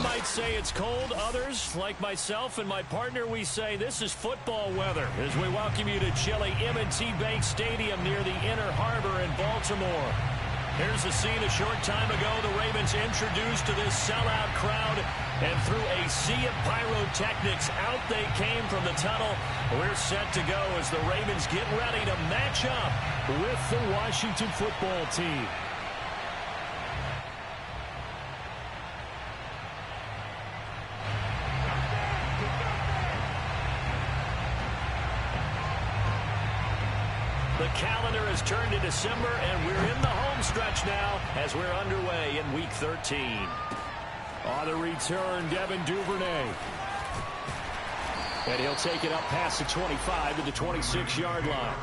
might say it's cold. Others, like myself and my partner, we say this is football weather as we welcome you to chilly M&T Bank Stadium near the Inner Harbor in Baltimore. Here's a scene a short time ago. The Ravens introduced to this sellout crowd, and through a sea of pyrotechnics, out they came from the tunnel. We're set to go as the Ravens get ready to match up with the Washington football team. The calendar has turned to December, and we're in the home stretch now as we're underway in Week 13. On the return, Devin Duvernay. And he'll take it up past the 25 to the 26-yard line.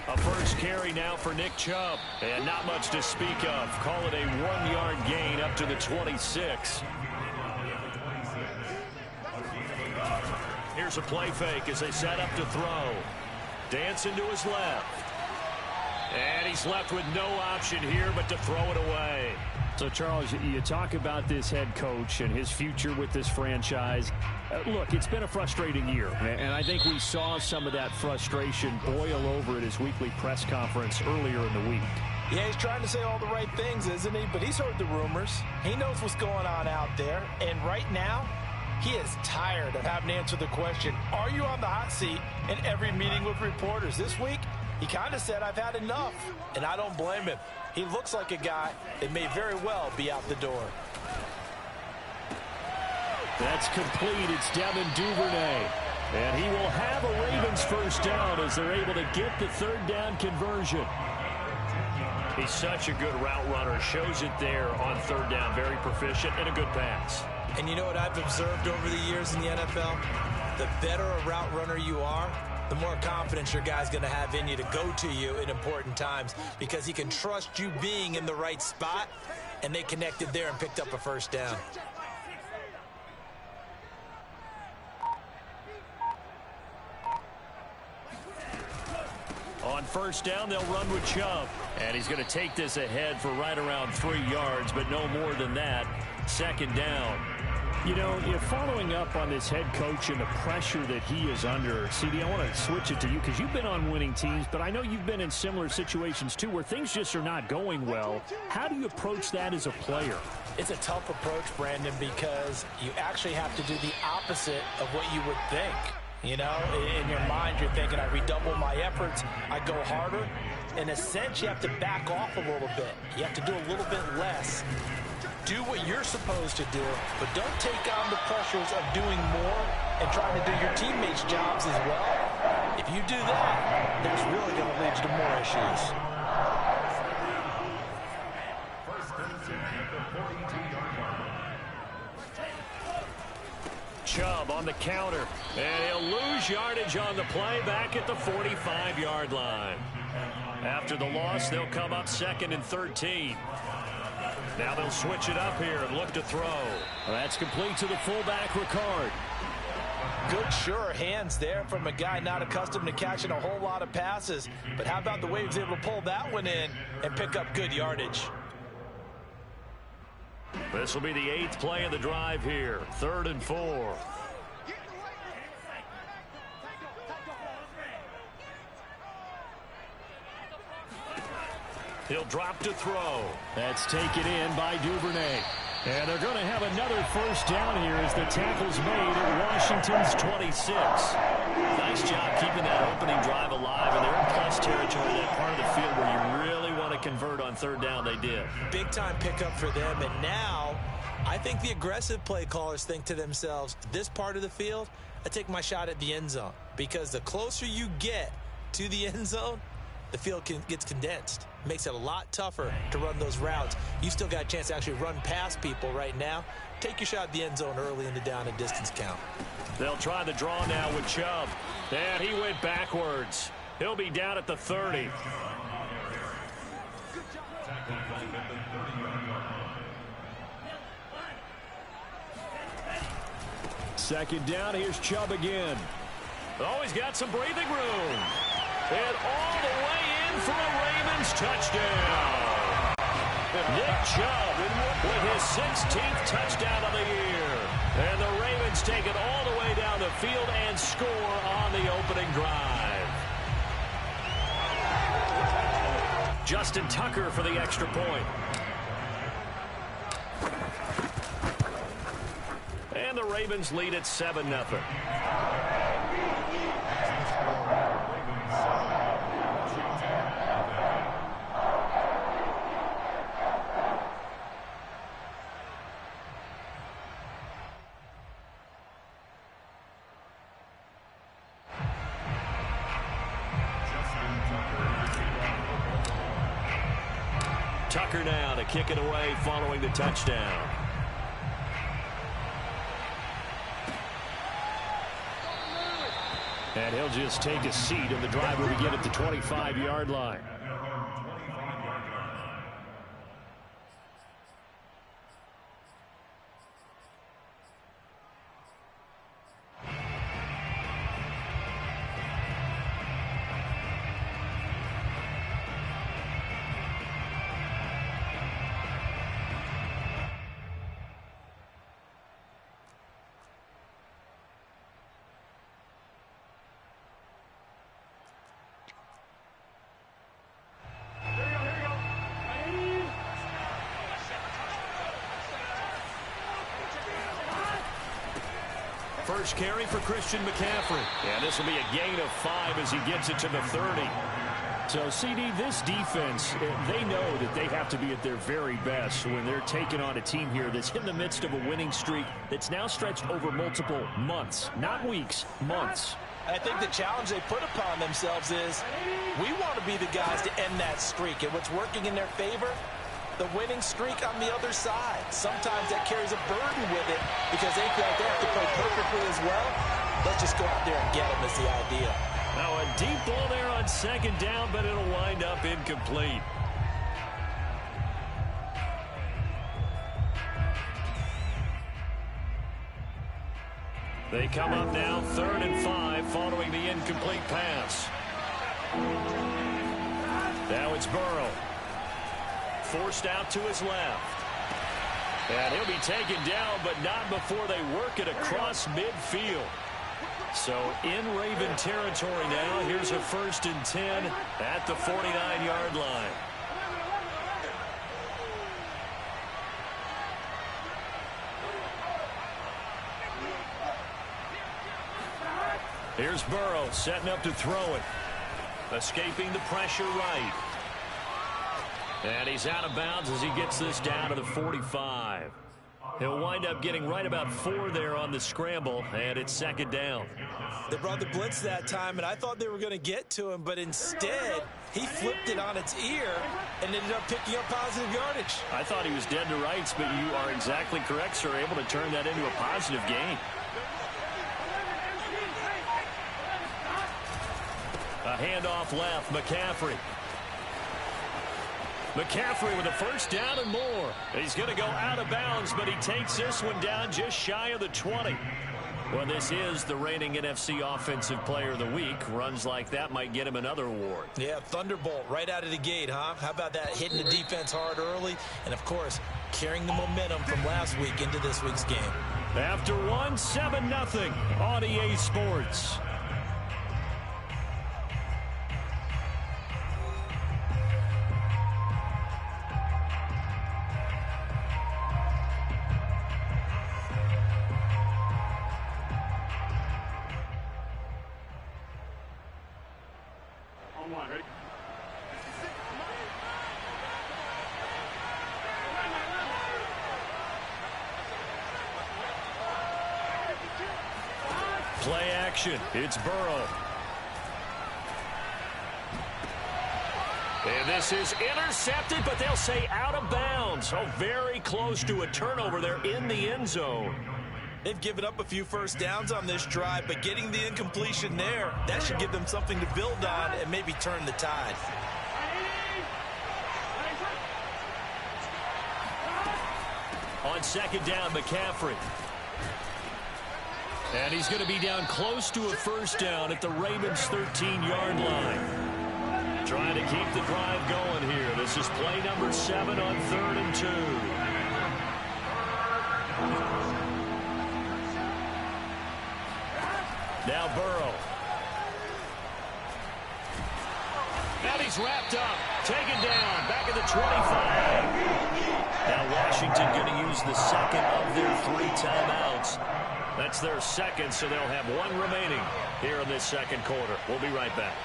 A first carry now for Nick Chubb, and not much to speak of. Call it a 1-yard gain up to the 26. Here's a play fake as they set up to throw. Dancing to his left. And he's left with no option here but to throw it away. So, Charles, you talk about this head coach and his future with this franchise. Look, it's been a frustrating year, and I think we saw some of that frustration boil over at his weekly press conference earlier in the week. Yeah, he's trying to say all the right things, isn't he? But he's heard the rumors. He knows what's going on out there. And right now, he is tired of having to answer the question, are you on the hot seat in every meeting with reporters? This week, he kind of said, I've had enough. And I don't blame him. He looks like a guy that may very well be out the door. That's complete. It's Devin Duvernay. And he will have a Ravens first down as they're able to get the third down conversion. He's such a good route runner. Shows it there on third down. Very proficient and a good pass. And you know what I've observed over the years in the NFL? The better a route runner you are, the more confidence your guy's going to have in you to go to you in important times because he can trust you being in the right spot, and they connected there and picked up a first down. On first down, they'll run with Chubb. And he's going to take this ahead for right around 3 yards, but no more than that. Second down. You know, following up on this head coach and the pressure that he is under, CD, I want to switch it to you because you've been on winning teams, but I know you've been in similar situations too where things just are not going well. How do you approach that as a player? It's a tough approach, Brandon, because you actually have to do the opposite of what you would think. You know, in your mind, you're thinking, I redouble my efforts, I go harder. In a sense, you have to back off a little bit. You have to do a little bit less. Do what you're supposed to do, but don't take on the pressures of doing more and trying to do your teammates' jobs as well. If you do that, that's really going to lead to more issues. Chubb on the counter, and he'll lose yardage on the play back at the 45-yard line. After the loss, they'll come up 2nd and 13. Now they'll switch it up here and look to throw. That's complete to the fullback, Ricard. Good, sure hands there from a guy not accustomed to catching a whole lot of passes. But how about the way he was able to pull that one in and pick up good yardage? This will be the 8th play of the drive here. 3rd and 4. He'll drop to throw. That's taken in by Duvernay. And they're going to have another first down here as the tackle's made at Washington's 26. Nice job keeping that opening drive alive. And they're in plus territory, that part of the field where you really want to convert on third down. They did. Big time pickup for them. And now I think the aggressive play callers think to themselves, this part of the field, I take my shot at the end zone. Because the closer you get to the end zone, the field gets condensed. Makes it a lot tougher to run those routes. You still got a chance to actually run past people right now. Take your shot at the end zone early in the down and distance count. They'll try the draw now with Chubb. And he went backwards. He'll be down at the 30. Second down, here's Chubb again. Oh, he's got some breathing room. And all the way in for a Ravens touchdown. Nick Chubb with his 16th touchdown of the year. And the Ravens take it all the way down the field and score on the opening drive. Justin Tucker for the extra point. And the Ravens lead at 7-0. Tucker now to kick it away following the touchdown. And he'll just take a seat, and the drive will begin at the 25-yard line. First carry for Christian McCaffrey. And this will be a gain of 5 as he gets it to the 30. So, CD, this defense, they know that they have to be at their very best when they're taking on a team here that's in the midst of a winning streak that's now stretched over multiple months, not weeks, months. I think the challenge they put upon themselves is we want to be the guys to end that streak. And what's working in their favor? The winning streak on the other side. Sometimes that carries a burden with it because they feel like they have to play perfectly as well. Let's just go out there and get them is the idea. Now a deep ball there on second down, but it'll wind up incomplete. They come up now 3rd and 5 following the incomplete pass. Now it's Burrow. Forced out to his left. And he'll be taken down, but not before they work it across midfield. So in Raven territory now, here's a 1st and 10 at the 49-yard line. Here's Burrow setting up to throw it. Escaping the pressure right. And he's out of bounds as he gets this down to the 45. He'll wind up getting right about 4 there on the scramble, and it's 2nd down. They brought the blitz that time, and I thought they were going to get to him, but instead he flipped it on its ear and ended up picking up positive yardage. I thought he was dead to rights, but you are exactly correct, sir, able to turn that into a positive gain. A handoff left, McCaffrey. McCaffrey with a 1st down and more. He's going to go out of bounds, but he takes this one down just shy of the 20. Well, this is the reigning NFC Offensive Player of the Week. Runs like that might get him another award. Yeah, thunderbolt right out of the gate, huh? How about that, hitting the defense hard early? And, of course, carrying the momentum from last week into this week's game. After 7-0 on EA Sports. Play action. It's Burrow. And this is intercepted, but they'll say out of bounds. Oh, very close to a turnover there in the end zone. They've given up a few first downs on this drive, but getting the incompletion there, that should give them something to build on and maybe turn the tide. On second down, McCaffrey. And he's going to be down close to a first down at the Ravens' 13-yard line. Trying to keep the drive going here. This is play number 7 on 3rd and 2. Now Burrow. And he's wrapped up. Taken down. Back at the 25. Now Washington going to use the second of their 3 timeouts. That's their second, so they'll have 1 remaining here in this second quarter. We'll be right back.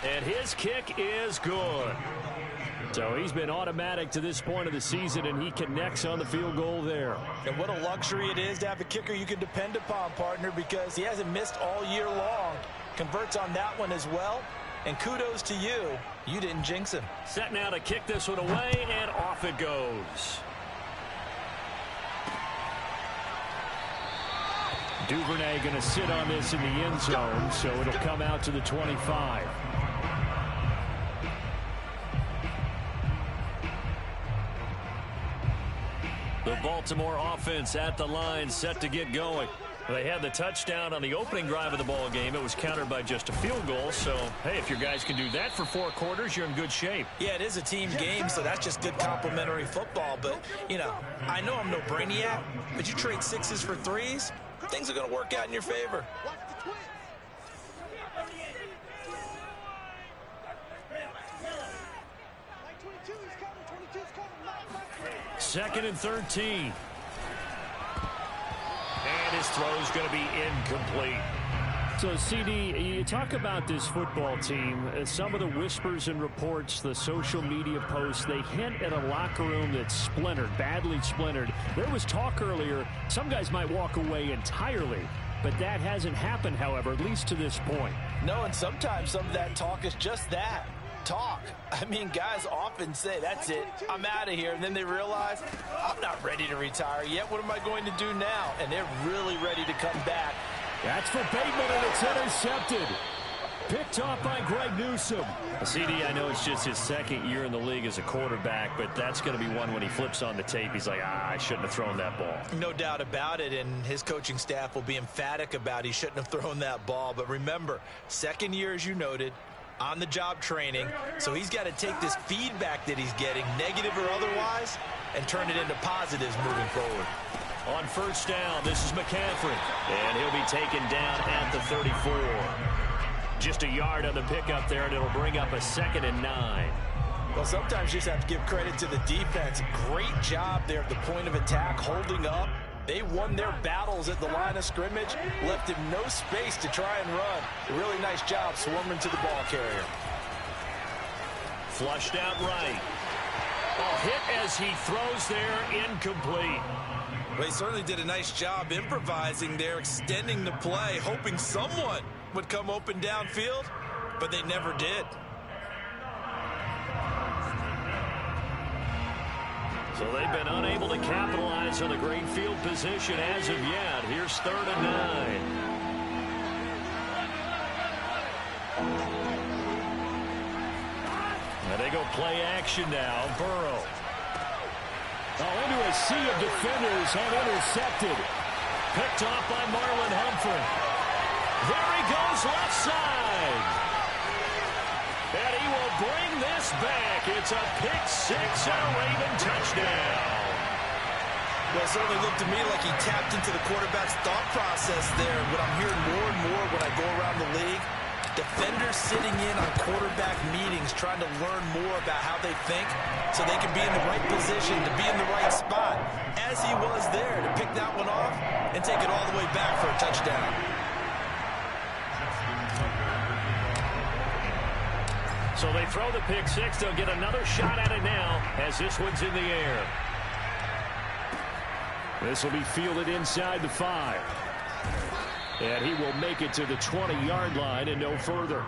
And his kick is good. So he's been automatic to this point of the season, and he connects on the field goal there. And what a luxury it is to have a kicker you can depend upon, partner, because he hasn't missed all year long. Converts on that one as well. And kudos to you. You didn't jinx him. Set now to kick this one away, and off it goes. Duvernay going to sit on this in the end zone, so it'll come out to the 25. The Baltimore offense at the line, set to get going. They had the touchdown on the opening drive of the ball game. It was countered by just a field goal. So, hey, if your guys can do that for 4 quarters, you're in good shape. Yeah, it is a team game, so that's just good complimentary football. But, you know, I know I'm no brainiac, but you trade 6s for 3s, things are going to work out in your favor. Second and 13. And his throw is going to be incomplete. So, CD, you talk about this football team. Some of the whispers and reports, the social media posts, they hint at a locker room that's splintered, badly splintered. There was talk earlier, some guys might walk away entirely. But that hasn't happened, however, at least to this point. No, and sometimes some of that talk is just that. Talk. I mean, guys often say, that's it, I'm out of here. And then they realize, I'm not ready to retire yet. What am I going to do now? And they're really ready to come back. That's for Bateman, and it's intercepted. Picked off by Greg Newsome. CD, I know it's just his second year in the league as a quarterback, but that's going to be one when he flips on the tape. He's like, I shouldn't have thrown that ball. No doubt about it, and his coaching staff will be emphatic about he shouldn't have thrown that ball. But remember, second year, as you noted, on-the-job training, so he's got to take this feedback that he's getting, negative or otherwise, and turn it into positives moving forward. On first down, this is McCaffrey, and he'll be taken down at the 34. Just a yard on the pickup there, and it'll bring up a 2nd and 9. Well, sometimes you just have to give credit to the defense. Great job there at the point of attack, holding up. They won their battles at the line of scrimmage, left him no space to try and run. A really nice job swarming to the ball carrier. Flushed out right. A hit as he throws there, incomplete. Well, he certainly did a nice job improvising there, extending the play, hoping someone would come open downfield, but they never did. So they've been unable to capitalize on the great field position as of yet. Here's 3rd and 9. And they go play action now. Burrow. Into a sea of defenders and intercepted. Picked off by Marlon Humphrey. There he goes left side. And he will bring this back. It's a pick-6 and a Raven touchdown. Well, it certainly looked to me like he tapped into the quarterback's thought process there. What I'm hearing more and more when I go around the league, defenders sitting in on quarterback meetings trying to learn more about how they think so they can be in the right position, to be in the right spot, as he was there to pick that one off and take it all the way back for a touchdown. So they throw the pick-6. They'll get another shot at it now as this one's in the air. This will be fielded inside the 5. And he will make it to the 20-yard line and no further.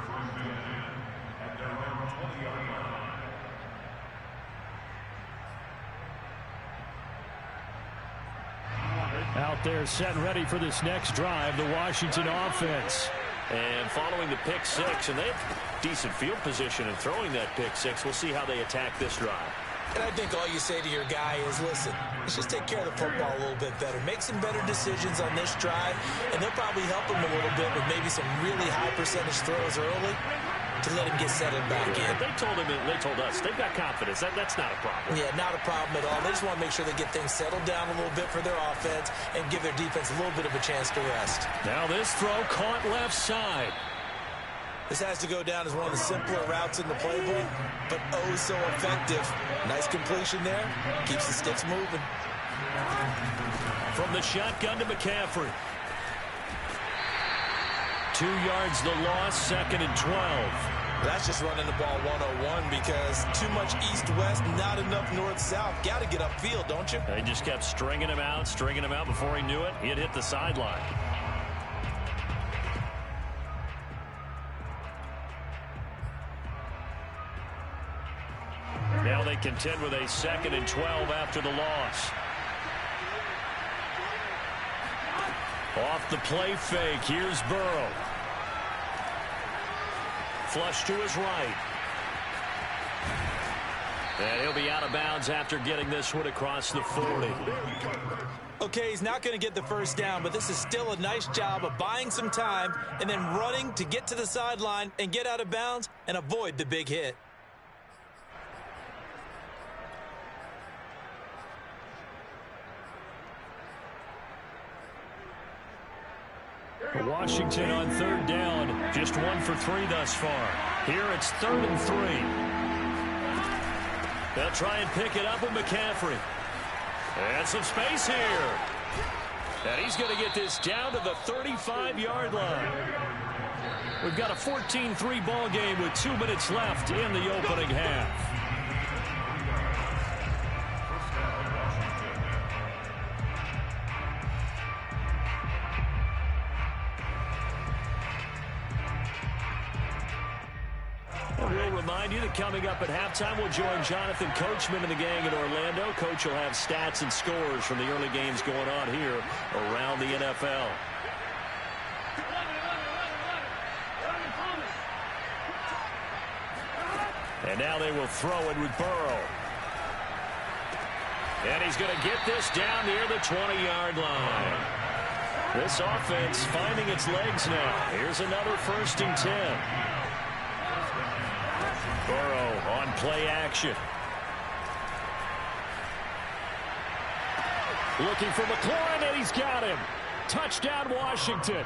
Out there set and ready for this next drive, the Washington offense. And following the pick six, and they have decent field position in throwing that pick six. We'll see how they attack this drive. And I think all you say to your guy is, listen, let's just take care of the football a little bit better. Make some better decisions on this drive, and they'll probably help him a little bit with maybe some really high percentage throws early to let him get settled back in. They told him, they told us, they've got confidence. That's not a problem. Yeah, not a problem at all. They just want to make sure they get things settled down a little bit for their offense and give their defense a little bit of a chance to rest. Now this throw caught left side. This has to go down as one of the simpler routes in the playbook, but oh so effective. Nice completion there. Keeps the sticks moving. From the shotgun to McCaffrey. 2 yards the loss, 2nd and 12. That's just running the ball 101 because too much east-west, not enough north-south. Got to get upfield, don't you? They just kept stringing him out before he knew it. He had hit the sideline. Now they contend with a 2nd and 12 after the loss. Off the play fake, here's Burrow. Flush to his right. And he'll be out of bounds after getting this one across the 40. Okay, he's not going to get the first down, but this is still a nice job of buying some time and then running to get to the sideline and get out of bounds and avoid the big hit. Washington on 3rd down, just 1 for 3 thus far. Here it's 3rd and 3. They'll try and pick it up with McCaffrey. And some space here. And he's going to get this down to the 35-yard line. We've got a 14-3 ball game with 2 minutes left in the opening half. We'll remind you that coming up at halftime, we'll join Jonathan Coachman and the gang in Orlando. Coach will have stats and scores from the early games going on here around the NFL. And now they will throw it with Burrow. And he's going to get this down near the 20-yard line. This offense finding its legs now. Here's another 1st and 10. Burrow on play action. Looking for McLaurin, and he's got him. Touchdown, Washington.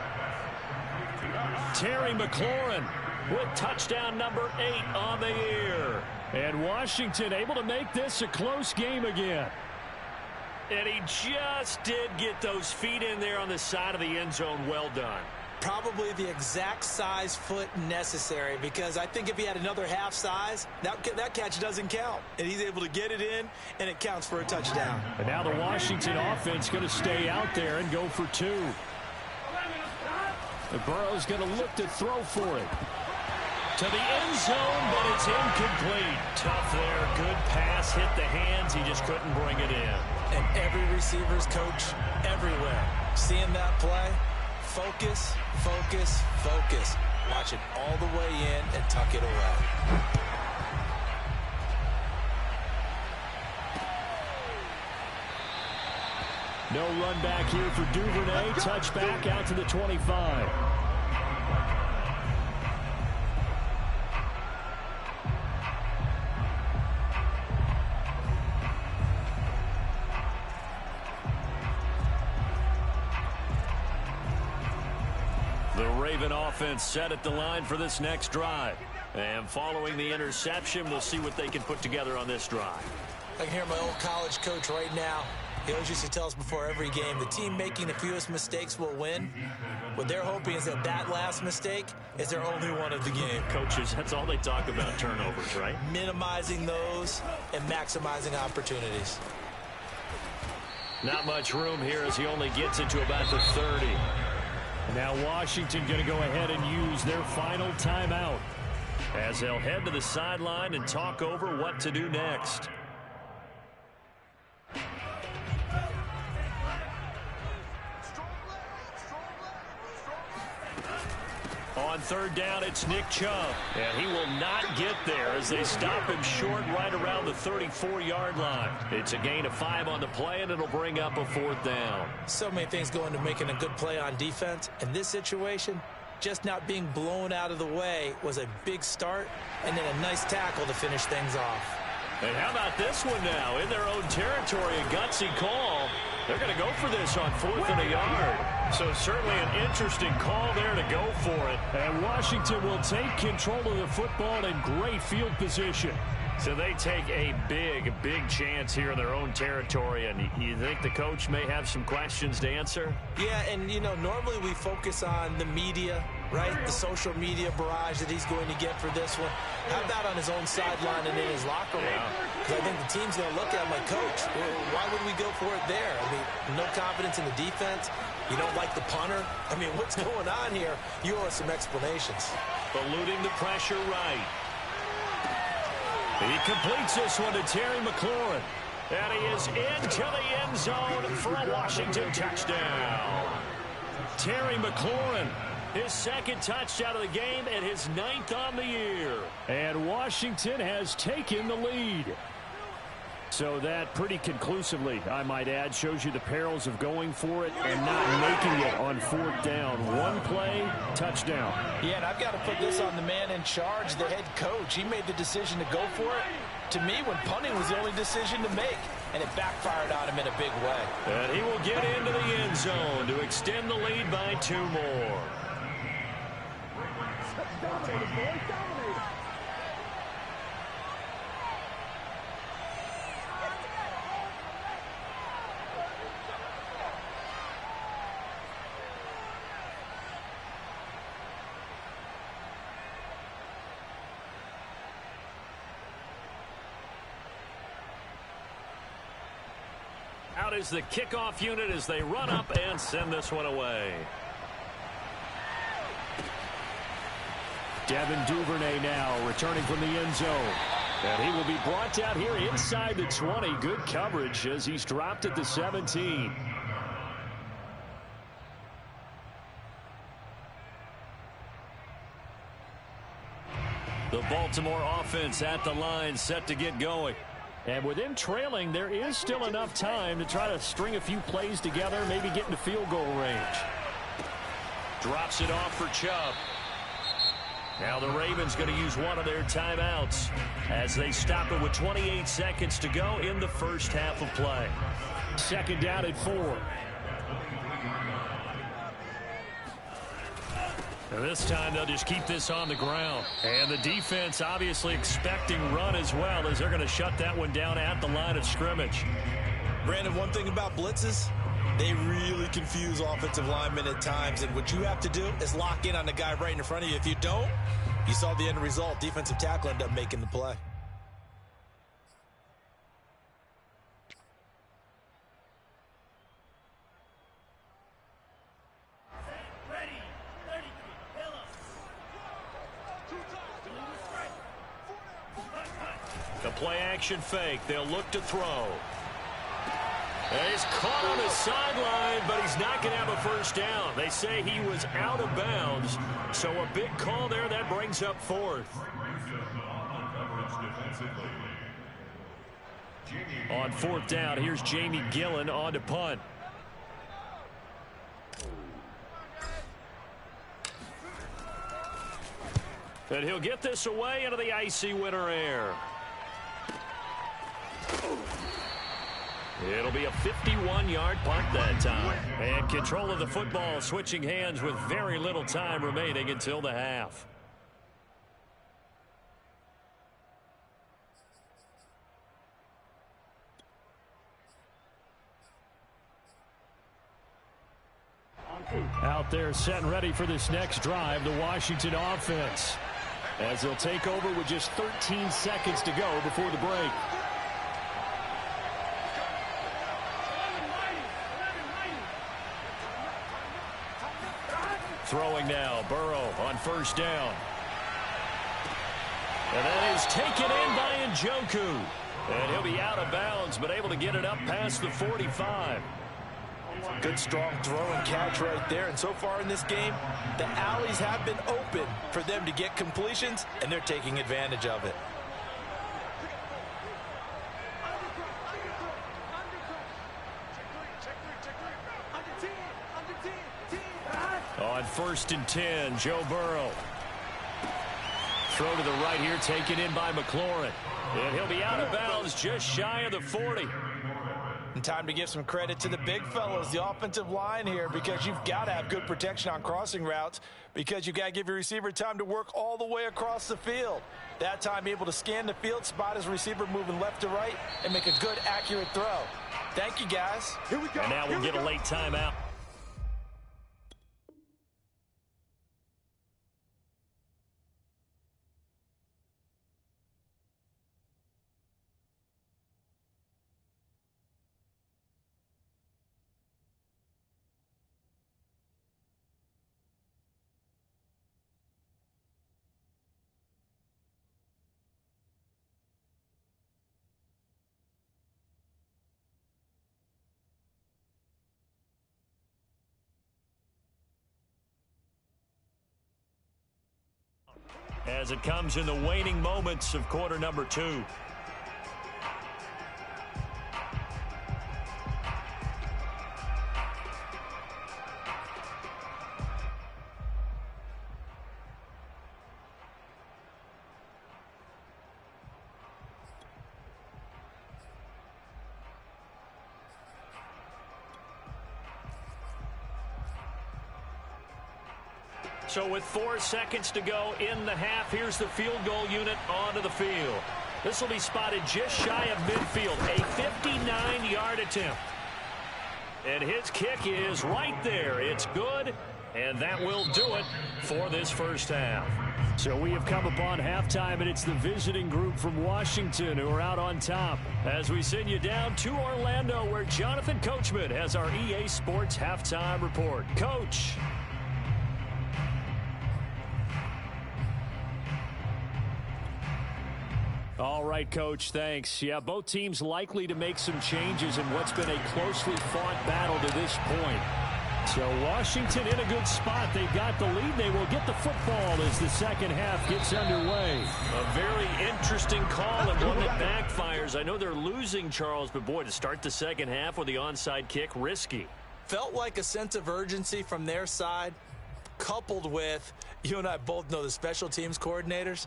Terry McLaurin with touchdown number 8 on the year. And Washington able to make this a close game again. And he just did get those feet in there on the side of the end zone. Well done. Probably the exact size foot necessary, because I think if he had another half size, that catch doesn't count. And he's able to get it in, and it counts for a touchdown. And now the Washington offense going to stay out there and go for 2. And Burrow's going to look to throw for it. To the end zone, but it's incomplete. Tough there. Good pass. Hit the hands. He just couldn't bring it in. And every receiver's coach everywhere. Seeing that play, focus, focus, focus. Watch it all the way in and tuck it away. No run back here for Duvernay. Touchback out to the 25. The Raven offense set at the line for this next drive. And following the interception, we'll see what they can put together on this drive. I can hear my old college coach right now. He always used to tell us before every game, the team making the fewest mistakes will win. What they're hoping is that that last mistake is their only one of the game. Coaches, that's all they talk about, turnovers, right? Minimizing those and maximizing opportunities. Not much room here as he only gets into about the 30. Now Washington going to go ahead and use their final timeout as they'll head to the sideline and talk over what to do next. on third down, it's Nick Chubb. And he will not get there as they stop him short right around the 34-yard line. It's a gain of 5 on the play, and it'll bring up a 4th down. So many things go into making a good play on defense. In this situation, just not being blown out of the way was a big start, and then a nice tackle to finish things off. And how about this one now? In their own territory, a gutsy call. They're going to go for this on 4th and a yard. So certainly an interesting call there to go for it. And Washington will take control of the football in great field position. So they take a big chance here in their own territory. And you think the coach may have some questions to answer? Yeah, and, you know, normally we focus on the media, right? The social media barrage that he's going to get for this one. How about on his own sideline and in his locker room? Because I think the team's going to look at him like, Coach, why would we go for it there? I mean, no confidence in the defense. You don't like the punter. I mean, what's going on here? You owe us some explanations. Eluding the pressure right. He completes this one to Terry McLaurin. And he is into the end zone for a Washington touchdown. Terry McLaurin, his 2nd touchdown of the game and his 9th on the year. And Washington has taken the lead. So that pretty conclusively, I might add, shows you the perils of going for it and not making it on 4th down. One play, touchdown. Yeah, and I've got to put this on the man in charge, the head coach. He made the decision to go for it. To me, when punting was the only decision to make, and it backfired on him in a big way. And he will get into the end zone to extend the lead by 2 more. Out is the kickoff unit as they run up and send this one away. Devin Duvernay now returning from the end zone. And he will be brought down here inside the 20. Good coverage as he's dropped at the 17. The Baltimore offense at the line, set to get going. And with them trailing, there is still enough time to try to string a few plays together, maybe get into field goal range. Drops it off for Chubb. Now the Ravens going to use one of their timeouts as they stop it with 28 seconds to go in the first half of play. 2nd down at 4. And this time they'll just keep this on the ground. And the defense obviously expecting run as well as they're going to shut that one down at the line of scrimmage. Brandon, one thing about blitzes, they really confuse offensive linemen at times. And what you have to do is lock in on the guy right in front of you. If you don't, you saw the end result. Defensive tackle ended up making the play. The play action fake. They'll look to throw. And he's caught on the sideline, but he's not going to have a first down. They say he was out of bounds. So a big call there that brings up 4th. On 4th down, here's Jamie Gillen on to punt. And he'll get this away into the icy winter air. It'll be a 51-yard punt that time. And control of the football switching hands with very little time remaining until the half. Out there set and ready for this next drive, the Washington offense. As they'll take over with just 13 seconds to go before the break. Throwing now, Burrow on first down. And that is taken in by Njoku. And he'll be out of bounds, but able to get it up past the 45. Good, strong throw and catch right there. And so far in this game, the alleys have been open for them to get completions, and they're taking advantage of it. On 1st and 10, Joe Burrow. Throw to the right here, taken in by McLaurin. And he'll be out of bounds just shy of the 40. And time to give some credit to the big fellows, the offensive line here, because you've got to have good protection on crossing routes, because you've got to give your receiver time to work all the way across the field. That time able to scan the field, spot his receiver moving left to right, and make a good, accurate throw. Thank you, guys. Here we go. And now we'll get a late timeout. As it comes in the waning moments of quarter number 2. So with 4 seconds to go in the half, here's the field goal unit onto the field. This will be spotted just shy of midfield, a 59-yard attempt. And his kick is right there. It's good, and that will do it for this first half. So we have come upon halftime, and it's the visiting group from Washington who are out on top. As we send you down to Orlando, where Jonathan Coachman has our EA Sports halftime report. Coach. All right, Coach, thanks. Yeah, both teams likely to make some changes in what's been a closely fought battle to this point. So Washington in a good spot. They've got the lead. They will get the football as the second half gets underway. A very interesting call and one that backfires. I know they're losing, Charles, but boy, to start the second half with the onside kick, risky. Felt like a sense of urgency from their side, coupled with, you and I both know the special teams coordinators.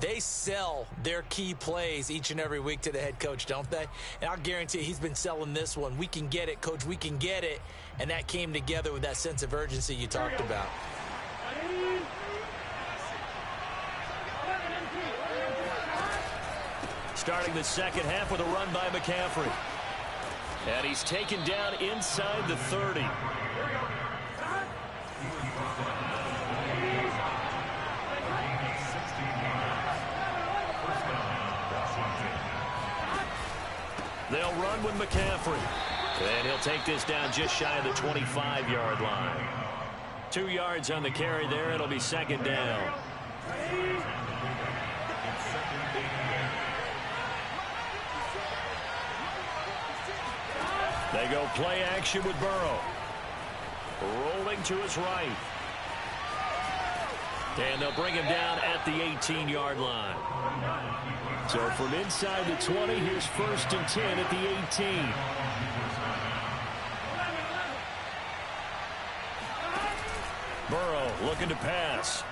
They sell their key plays each and every week to the head coach, don't they? And I'll guarantee he's been selling this one. We can get it, Coach. We can get it. And that came together with that sense of urgency you talked about. Starting the second half with a run by McCaffrey. And he's taken down inside the 30. They'll run with McCaffrey. And he'll take this down just shy of the 25-yard line. 2 yards on the carry there. It'll be second down. They go play action with Burrow. Rolling to his right. And they'll bring him down at the 18-yard line. So from inside the 20, here's 1st and 10 at the 18. Burrow looking to pass.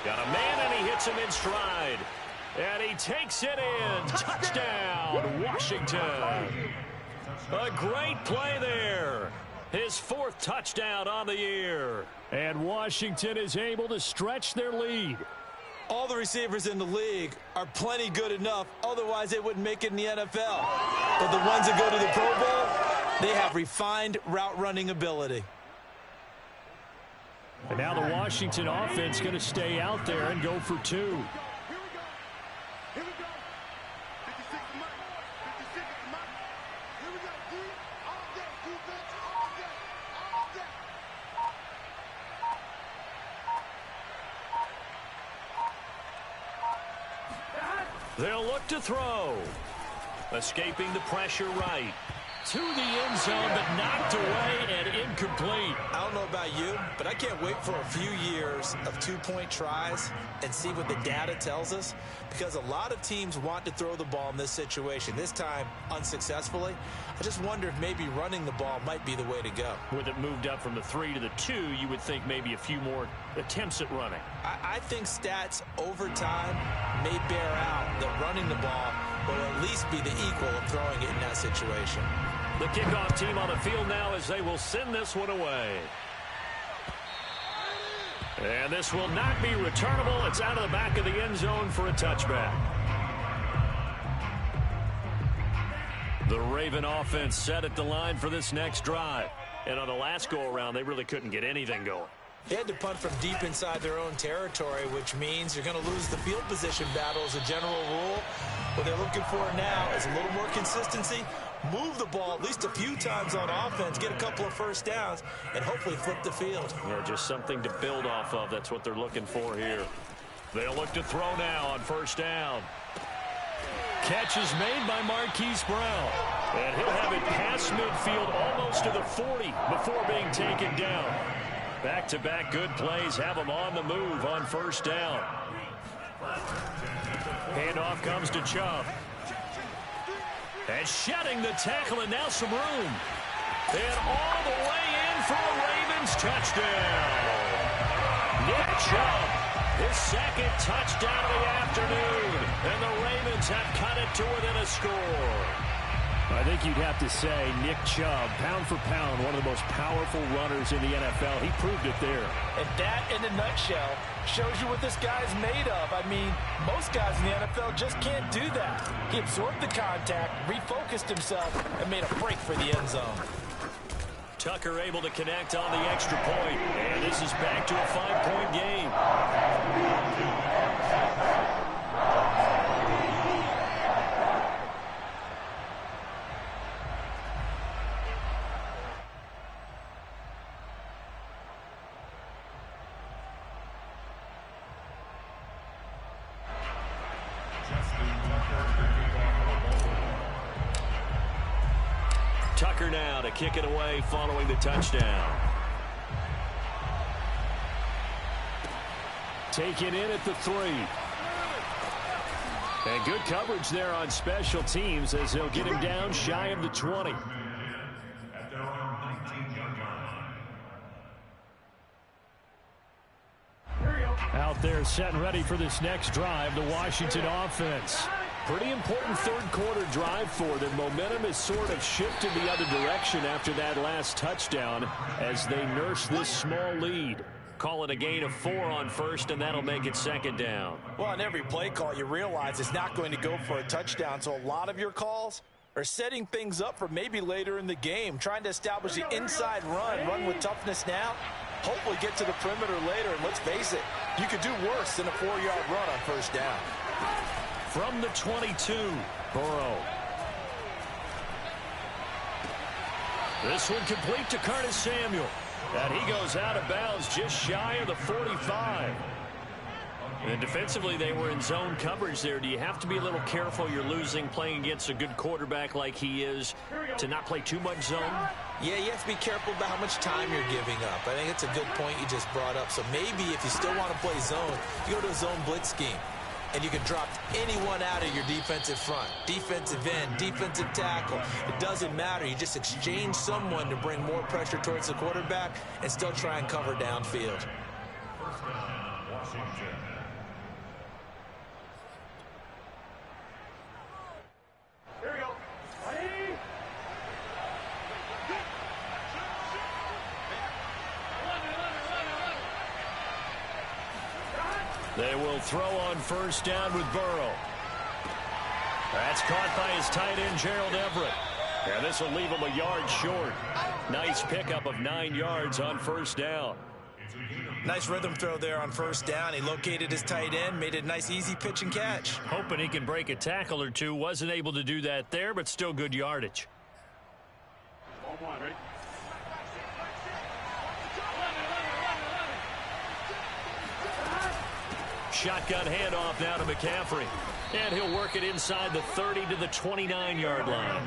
Got a man, and he hits him in stride. And he takes it in. Touchdown, Washington. A great play there. His 4th touchdown on the year. And Washington is able to stretch their lead. All the receivers in the league are plenty good enough. Otherwise, they wouldn't make it in the NFL. But the ones that go to the Pro Bowl, they have refined route running ability. And now the Washington offense going to stay out there and go for 2. They'll look to throw. Escaping the pressure right. to the end zone, but knocked away and incomplete. I don't know about you, but I can't wait for a few years of two-point tries and see what the data tells us, because a lot of teams want to throw the ball in this situation, this time unsuccessfully. I just wonder if maybe running the ball might be the way to go. With it moved up from the 3 to the 2, you would think maybe a few more attempts at running. I think stats over time may bear out that running the ball will at least be the equal of throwing it in that situation. The kickoff team on the field now as they will send this one away. And this will not be returnable. It's out of the back of the end zone for a touchback. The Raven offense set at the line for this next drive. And on the last go-around, they really couldn't get anything going. They had to punt from deep inside their own territory, which means you're going to lose the field position battle as a general rule. What they're looking for now is a little more consistency, move the ball at least a few times on offense, get a couple of first downs, and hopefully flip the field. Yeah, just something to build off of. That's what they're looking for here. They'll look to throw now on first down. Catch is made by Marquise Brown. And he'll have it past midfield almost to the 40 before being taken down. Back-to-back good plays have him on the move on first down. Handoff comes to Chubb. And shedding the tackle, and now some room. And all the way in for a Ravens touchdown. Nick Chubb, his second touchdown of the afternoon. And the Ravens have cut it to within a score. I think you'd have to say Nick Chubb, pound for pound, one of the most powerful runners in the NFL. He proved it there. And that, in a nutshell, shows you what this guy's made of. I mean, most guys in the NFL just can't do that. He absorbed the contact, refocused himself, and made a break for the end zone. Tucker able to connect on the extra point. And this is back to a 5-point game. Tucker now to kick it away following the touchdown. Taken in at the 3. And good coverage there on special teams as they'll get him down shy of the 20. Out there set and ready for this next drive, the Washington offense. Pretty important third-quarter drive for them. Momentum has sort of shifted the other direction after that last touchdown as they nurse this small lead. Call it a gain of 4 on first, and that'll make it second down. Well, on every play call, you realize it's not going to go for a touchdown, so a lot of your calls are setting things up for maybe later in the game, trying to establish the inside run with toughness now, hopefully get to the perimeter later, and let's face it, you could do worse than a 4-yard run on first down. From the 22, Burrow. This one complete to Curtis Samuel. And he goes out of bounds just shy of the 45. And defensively, they were in zone coverage there. Do you have to be a little careful? You're losing playing against a good quarterback like he is to not play too much zone? Yeah, you have to be careful about how much time you're giving up. I think it's a good point you just brought up. So maybe if you still want to play zone, you go to a zone blitz scheme. And you can drop anyone out of your defensive front. Defensive end, defensive tackle. It doesn't matter. You just exchange someone to bring more pressure towards the quarterback and still try and cover downfield. Here we go. Ready? They will throw on first down with Burrow. That's caught by his tight end, Gerald Everett. And this will leave him a yard short. Nice pickup of 9 yards on first down. Nice rhythm throw there on first down. He located his tight end, made it a nice easy pitch and catch. Hoping he can break a tackle or two. Wasn't able to do that there, but still good yardage. Shotgun handoff now to McCaffrey. And he'll work it inside the 30 to the 29-yard line.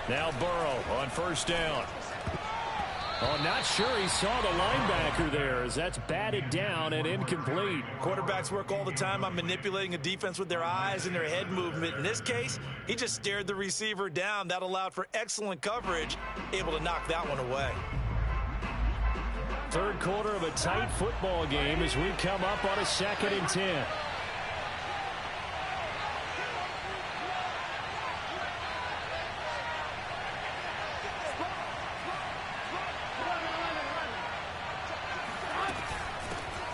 Now Burrow on first down. Oh, not sure he saw the linebacker there as that's batted down and incomplete. Quarterbacks work all the time on manipulating a defense with their eyes and their head movement. In this case, he just stared the receiver down. That allowed for excellent coverage, able to knock that one away. Third quarter of a tight football game as we come up on a 2nd and 10.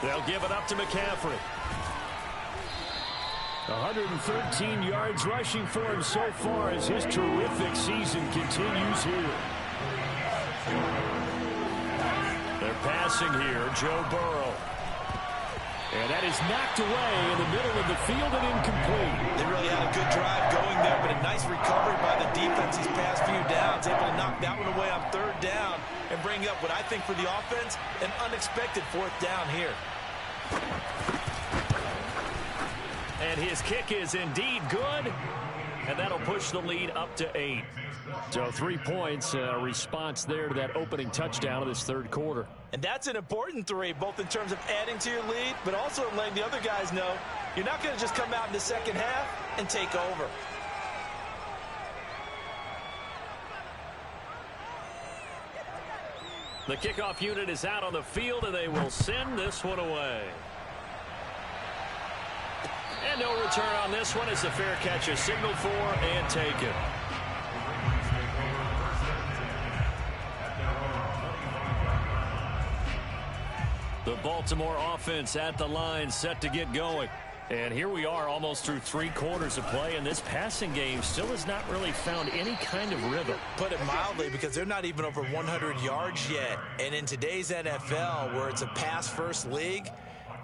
They'll give it up to McCaffrey. 113 yards rushing for him so far as his terrific season continues here. They're passing here, Joe Burrow. And that is knocked away in the middle of the field and incomplete. They really had a good drive going there, but a nice recovery by the defense these past few downs. Able to knock that one away on 3rd down and bring up what I think for the offense, an unexpected 4th down here. And his kick is indeed good, and that'll push the lead up to 8. So 3 points, a response there to that opening touchdown of this 3rd quarter. And that's an important 3, both in terms of adding to your lead, but also letting the other guys know you're not going to just come out in the second half and take over. The kickoff unit is out on the field, and they will send this one away. And no return on this one as the fair catch is signaled for and taken. The Baltimore offense at the line, set to get going. And here we are almost through 3 quarters of play, and this passing game still has not really found any kind of rhythm. Put it mildly, because they're not even over 100 yards yet. And in today's NFL, where it's a pass-first league,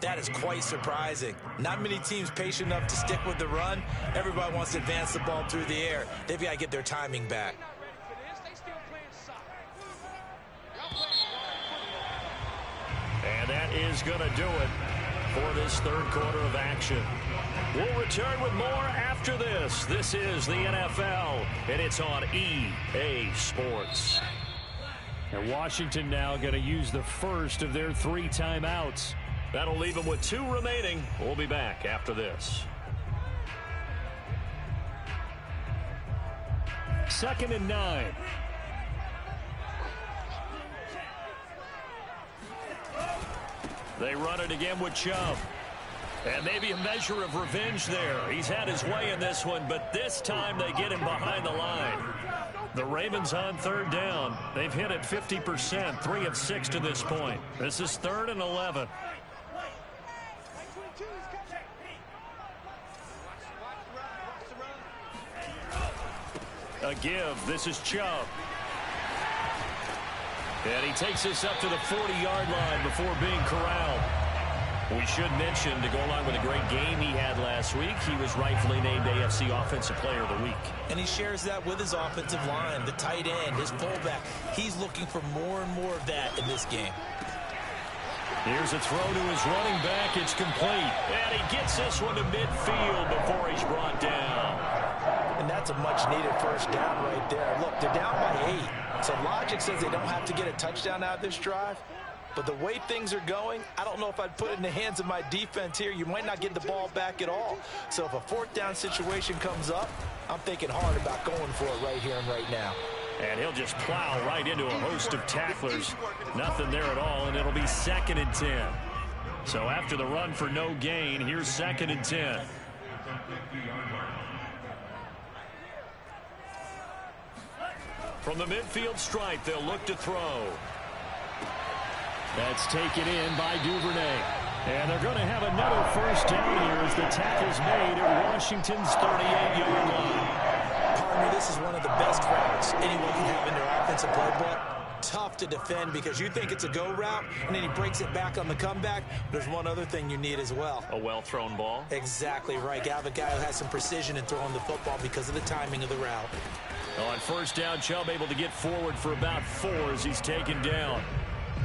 that is quite surprising. Not many teams patient enough to stick with the run. Everybody wants to advance the ball through the air. They've got to get their timing back. And that is going to do it for this 3rd quarter of action. We'll return with more after this. This is the NFL, and it's on EA Sports. And Washington now going to use the first of their 3 timeouts. That'll leave them with 2 remaining. We'll be back after this. 2nd and 9. They run it again with Chubb. And maybe a measure of revenge there. He's had his way in this one, but this time they get him behind the line. The Ravens on 3rd down. They've hit it 50%, 3 of 6 to this point. This is 3rd and 11. A give. This is Chubb. And he takes this up to the 40-yard line before being corralled. We should mention, to go along with a great game he had last week, he was rightfully named AFC Offensive Player of the Week. And he shares that with his offensive line, the tight end, his fullback. He's looking for more and more of that in this game. Here's a throw to his running back. It's complete. And he gets this one to midfield before he's brought down. And that's a much-needed first down right there. Look, they're down by 8. So logic says they don't have to get a touchdown out of this drive. But the way things are going, I don't know if I'd put it in the hands of my defense here. You might not get the ball back at all. So if a 4th down situation comes up, I'm thinking hard about going for it right here and right now. And he'll just plow right into a host of tacklers. Nothing there at all, and it'll be 2nd and 10. So after the run for no gain, here's 2nd and 10. From the midfield stripe, they'll look to throw. That's taken in by Duvernay. And they're going to have another first down here as the tackle's made at Washington's 38-yard line. Partner, this is one of the best routes anyone can have in their offensive playbook. Tough to defend because you think it's a go route, and then he breaks it back on the comeback. There's one other thing you need as well. A well-thrown ball? Exactly right. You have a guy who has some precision in throwing the football because of the timing of the route. On first down, Chubb able to get forward for about 4 as he's taken down.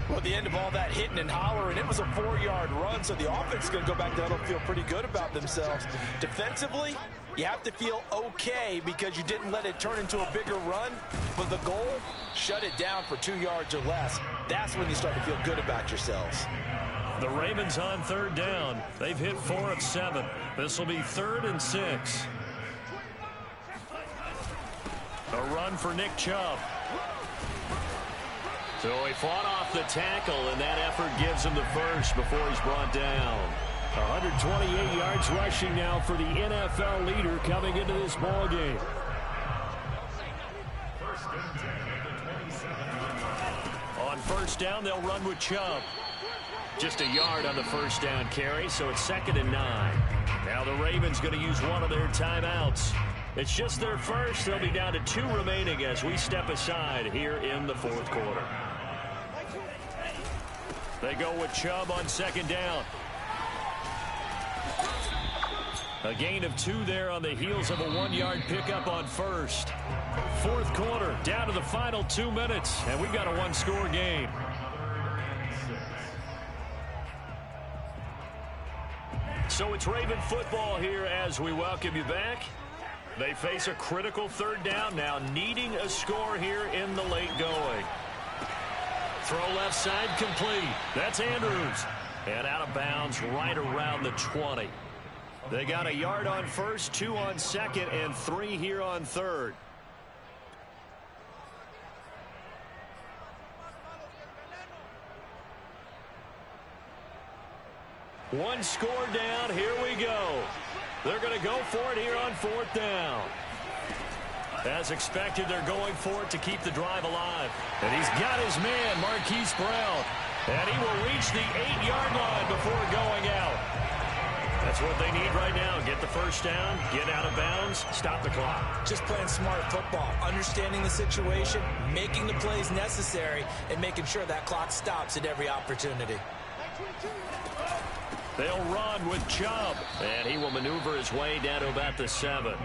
Well, at the end of all that hitting and hollering, it was a 4-yard run, so the offense is going to go back to huddle, feel pretty good about themselves. Defensively, you have to feel okay because you didn't let it turn into a bigger run. But the goal, shut it down for 2 yards or less. That's when you start to feel good about yourselves. The Ravens on third down. They've hit 4 of 7. This will be 3rd and 6. A run for Nick Chubb. So he fought off the tackle, and that effort gives him the first before he's brought down. 128 yards rushing now for the NFL leader coming into this ball game. On first down, they'll run with Chubb. Just a yard on the first down carry, so it's 2nd and 9. Now the Ravens going to use one of their timeouts. It's just their first. They'll be down to 2 remaining as we step aside here in the 4th quarter. They go with Chubb on 2nd down. A gain of 2 there on the heels of a 1-yard pickup on first. 4th quarter, down to the final 2 minutes, and we've got a 1-score game. So it's Raven football here as we welcome you back. They face a critical 3rd down now, needing a score here in the late going. Throw left side complete. That's Andrews. And out of bounds right around the 20. They got a yard on first, 2 on second, and 3 here on third. One score down. Here we go. They're going to go for it here on 4th down. As expected, they're going for it to keep the drive alive. And he's got his man, Marquise Brown. And he will reach the 8-yard line before going out. That's what they need right now. Get the first down, get out of bounds, stop the clock. Just playing smart football, understanding the situation, making the plays necessary, and making sure that clock stops at every opportunity. They'll run with Chubb, and he will maneuver his way down to about the 7.